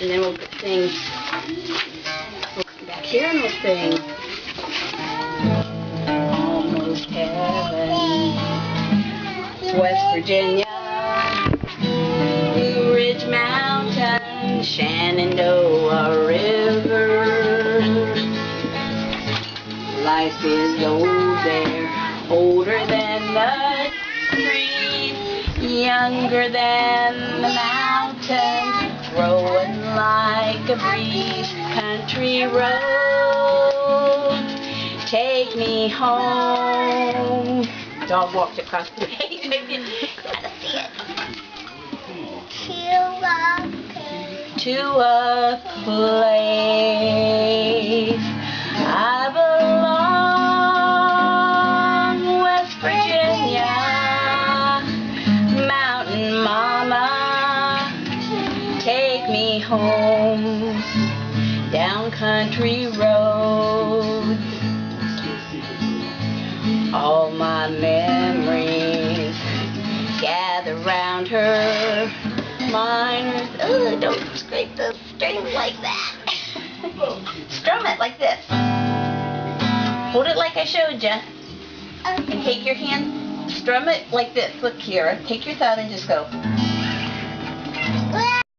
And then we'll sing. We'll come back here and we'll sing. Almost heaven, West Virginia, Blue Ridge Mountain, Shenandoah River. Life is old there, older than the trees, younger than the mountains, growing like a breeze. Country roads, take me home. Dog walked across the way. Gotta see it. To a place I belong, West Virginia, Mountain Mama, take me home, down country roads. All my memories gather round her. Mine, don't scrape the string like that. Strum it like this. Hold it like I showed you. And take your hand, strum it like this. Look, Kiera, take your thumb and just go.